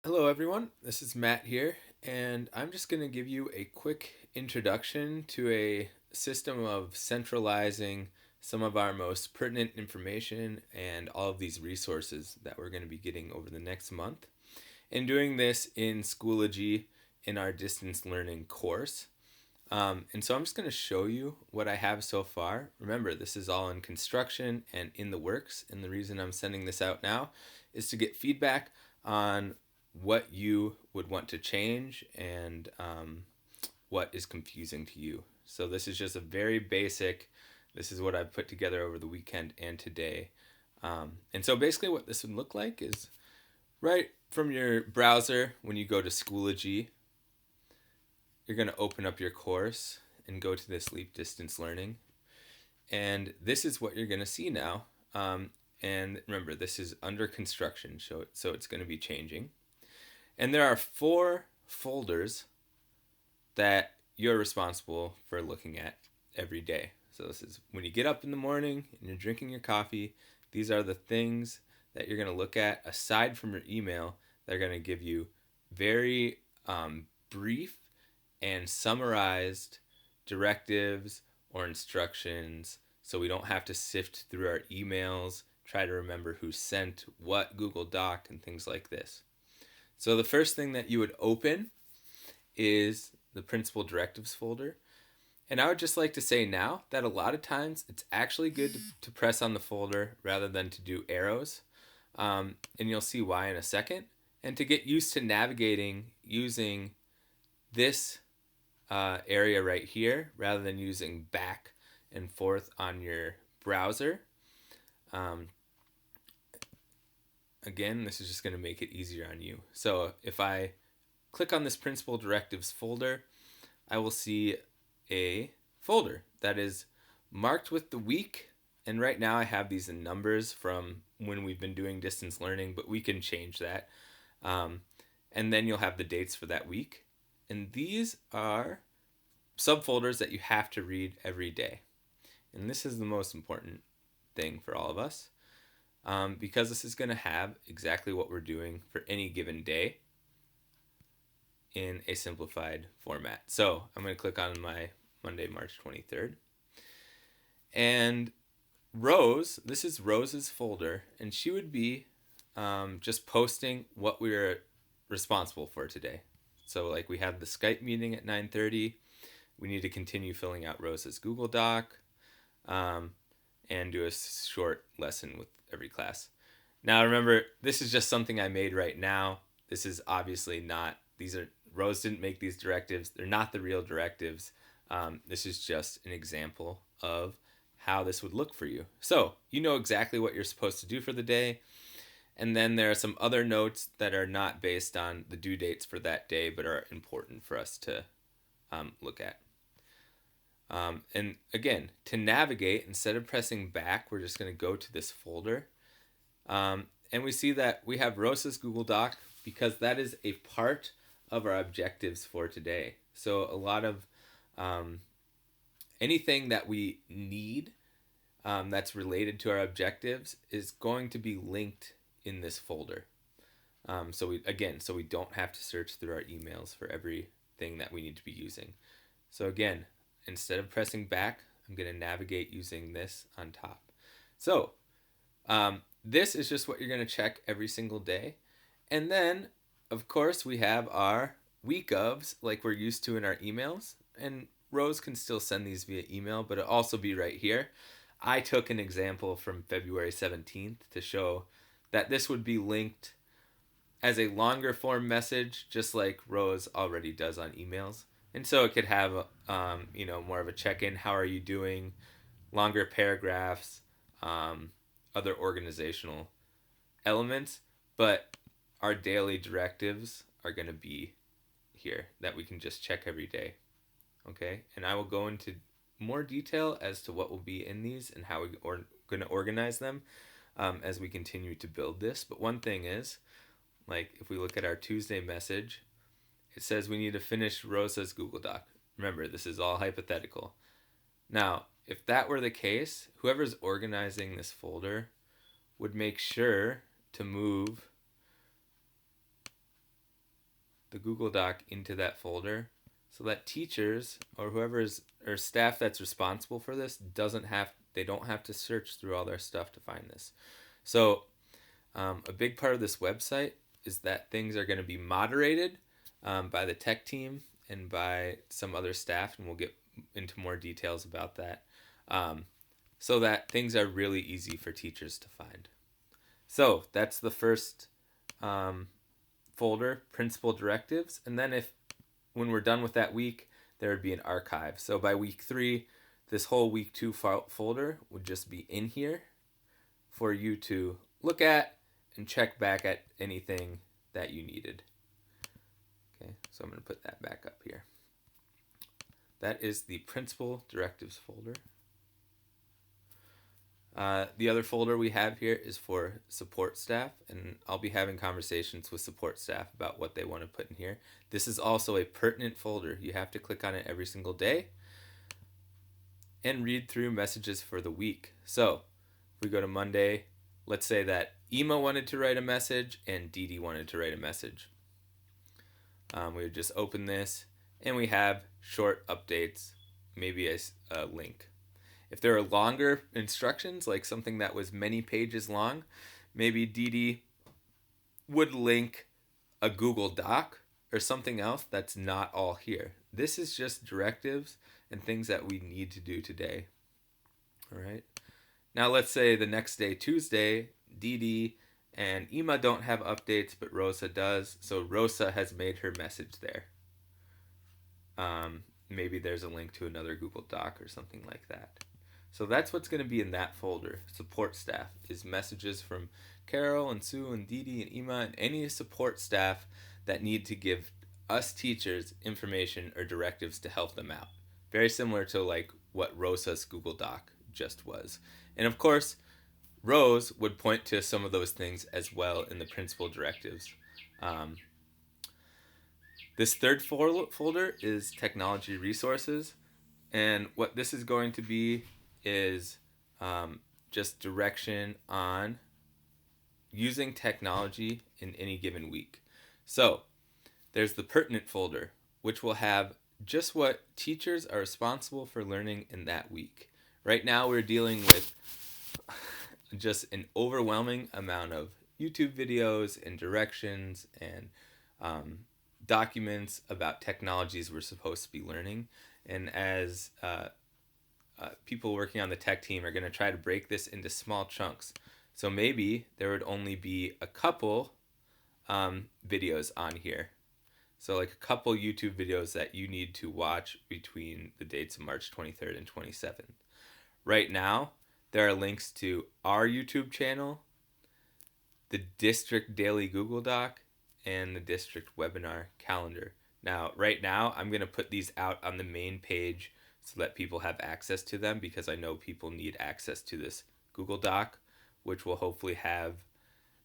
Hello, everyone. This is Matt here, and I'm just going to give you a quick introduction to a system of centralizing some of our most pertinent information and all of these resources that we're going to be getting over the next month. And doing this in Schoology in our distance learning course. And so I'm just going to show you what I have so far. Remember, this is all in construction and in the works. And the reason I'm sending this out now is to get feedback on what you would want to change and what is confusing to you. So this is just a very basic, this is what I've put together over the weekend and today. And so basically what this would look like is right from your browser when you go to Schoology, you're going to open up your course and go to this Leap Distance Learning. And this is what you're going to see now. And remember, this is under construction, so it's going to be changing. And there are 4 folders that you're responsible for looking at every day. So this is when you get up in the morning and you're drinking your coffee, these are the things that you're going to look at aside from your email that are going to give you very brief and summarized directives or instructions so we don't have to sift through our emails, try to remember who sent what Google Doc and things like this. So the first thing that you would open is the principal directives folder. And I would just like to say now that a lot of times it's actually good to press on the folder rather than to do arrows. And you'll see why in a second. And to get used to navigating using this area right here rather than using back and forth on your browser. Um, Again, this is just going to make it easier on you. So if I click on this principal directives folder, I will see a folder that is marked with the week. And right now I have these in numbers from when we've been doing distance learning, but we can change that. And then you'll have the dates for that week. And these are subfolders that you have to read every day. And this is the most important thing for all of us because this is going to have exactly what we're doing for any given day in a simplified format. So I'm going to click on my Monday, March 23rd. And Rose, this is Rose's folder, and she would be just posting what we were responsible for today. So like we had the Skype meeting at 9:30. We need to continue filling out Rose's Google Doc and do a short lesson with every class. Now remember, this is just something I made right now. This is obviously not, Rose didn't make these directives. They're not the real directives. This is just an example of how this would look for you. So you know exactly what you're supposed to do for the day. And then there are some other notes that are not based on the due dates for that day, but are important for us to look at. And again, to navigate, instead of pressing back, we're just going to go to this folder. And we see that we have Rosa's Google Doc because that is a part of our objectives for today. So a lot of anything that we need that's related to our objectives is going to be linked in this folder. So we don't have to search through our emails for everything that we need to be using. So again, instead of pressing back, I'm going to navigate using this on top. So this is just what you're going to check every single day. And then, of course, we have our week ofs like we're used to in our emails. And Rose can still send these via email, but it'll also be right here. I took an example from February 17th to show that this would be linked as a longer form message, just like Rose already does on emails. And so it could have, more of a check-in. How are you doing? Longer paragraphs, other organizational elements. But our daily directives are going to be here that we can just check every day. Okay? And I will go into more detail as to what will be in these and how we're going to organize them as we continue to build this. But one thing is, like if we look at our Tuesday message, it says we need to finish Rosa's Google Doc. Remember, this is all hypothetical. Now, if that were the case, whoever's organizing this folder would make sure to move the Google Doc into that folder so that teachers or whoever is or staff that's responsible for this they don't have to search through all their stuff to find this. So a big part of this website is that things are going to be moderated by the tech team and by some other staff, and we'll get into more details about that, so that things are really easy for teachers to find. So that's the first folder, principal directives, and then when we're done with that week, there would be an archive. So by week 3, this whole week 2 folder would just be in here for you to look at and check back at anything that you needed. Okay, so I'm going to put that back up here. That is the principal directives folder. The other folder we have here is for support staff, and I'll be having conversations with support staff about what they want to put in here. This is also a pertinent folder. You have to click on it every single day and read through messages for the week. So if we go to Monday, let's say that Ema wanted to write a message and Dee Dee wanted to write a message. We would just open this and we have short updates, maybe a link. If there are longer instructions, like something that was many pages long, maybe Dee Dee would link a Google Doc or something else that's not all here. This is just directives and things that we need to do today. All right. Now let's say the next day, Tuesday, Dee Dee and Ema don't have updates, but Rosa does. So Rosa has made her message there. Maybe there's a link to another Google Doc or something like that. So that's what's going to be in that folder. Support staff is messages from Carol and Sue and Dee Dee and Ema and any support staff that need to give us teachers information or directives to help them out. Very similar to like what Rosa's Google Doc just was. And of course, Rose would point to some of those things as well in the principal directives. This third folder is technology resources. And what this is going to be is just direction on using technology in any given week. So there's the pertinent folder, which will have just what teachers are responsible for learning in that week. Right now we're dealing with just an overwhelming amount of YouTube videos and directions and documents about technologies we're supposed to be learning. And as people working on the tech team are going to try to break this into small chunks. So maybe there would only be a couple videos on here. So like a couple YouTube videos that you need to watch between the dates of March 23rd and 27th. Right now, there are links to our YouTube channel, the district daily Google Doc, and the district webinar calendar. Now, right now, I'm going to put these out on the main page so that people have access to them, because I know people need access to this Google Doc, which will hopefully have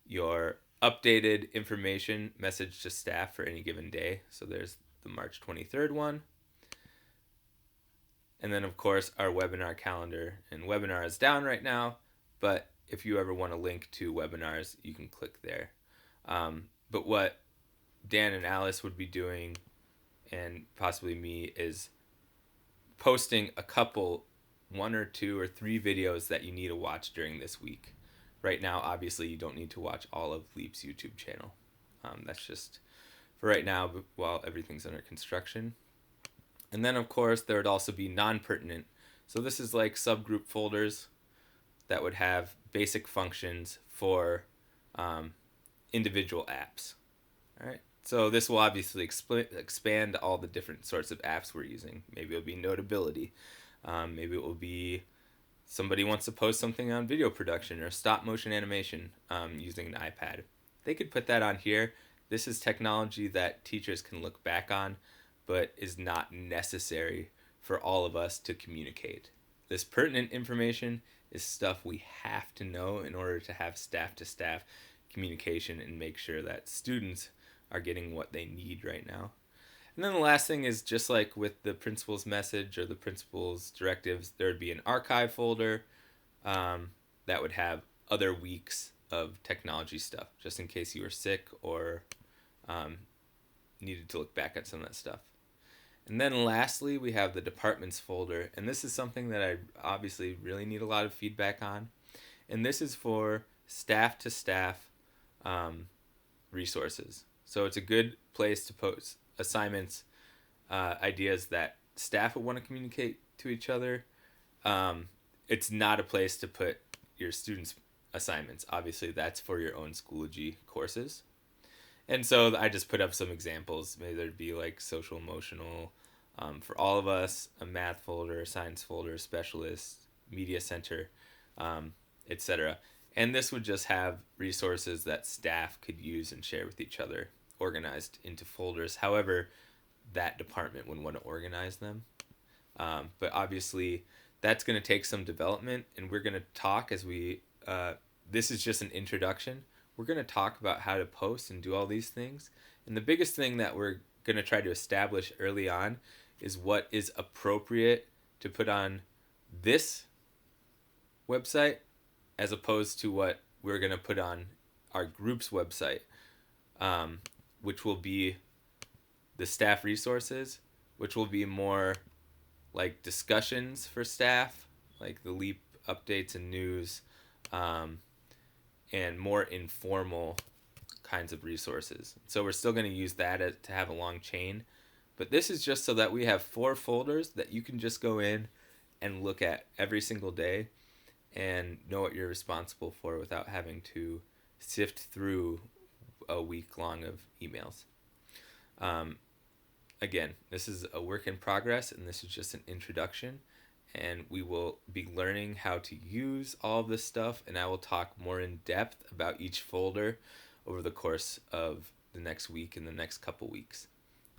your updated information message to staff for any given day. So there's the March 23rd one. And then, of course, our webinar calendar. And webinar is down right now, but if you ever want to link to webinars, you can click there. But what Dan and Alice would be doing, and possibly me, is posting a couple, 1 or 2 or 3 videos that you need to watch during this week. Right now, obviously, you don't need to watch all of Leap's YouTube channel. That's just for right now, while everything's under construction. And then, of course, there would also be non-pertinent. So this is like subgroup folders that would have basic functions for individual apps. All right. So this will obviously expand all the different sorts of apps we're using. Maybe it'll be Notability. Maybe it will be somebody wants to post something on video production or stop motion animation using an iPad. They could put that on here. This is technology that teachers can look back on, but is not necessary for all of us to communicate. This pertinent information is stuff we have to know in order to have staff-to-staff communication and make sure that students are getting what they need right now. And then the last thing is, just like with the principal's message or the principal's directives, there would be an archive folder that would have other weeks of technology stuff, just in case you were sick or needed to look back at some of that stuff. And then lastly, we have the departments folder. And this is something that I obviously really need a lot of feedback on. And this is for staff to staff resources. So it's a good place to post assignments, ideas that staff would want to communicate to each other. It's not a place to put your students' assignments. Obviously, that's for your own Schoology courses. And so I just put up some examples. Maybe there'd be like social emotional, for all of us, a math folder, science folder, specialist, media center, etc. And this would just have resources that staff could use and share with each other, organized into folders. However, that department would want to organize them. But obviously, that's going to take some development, and we're going to talk as we. This is just an introduction. We're going to talk about how to post and do all these things. And the biggest thing that we're going to try to establish early on is what is appropriate to put on this website as opposed to what we're going to put on our group's website, which will be the staff resources, which will be more like discussions for staff, like the LEAP updates and news, and more informal kinds of resources. So we're still going to use that to have a long chain. But this is just so that we have 4 folders that you can just go in and look at every single day and know what you're responsible for without having to sift through a week long of emails. Again, this is a work in progress, and this is just an introduction. And we will be learning how to use all of this stuff, and I will talk more in depth about each folder over the course of the next week and the next couple weeks.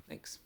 Thanks.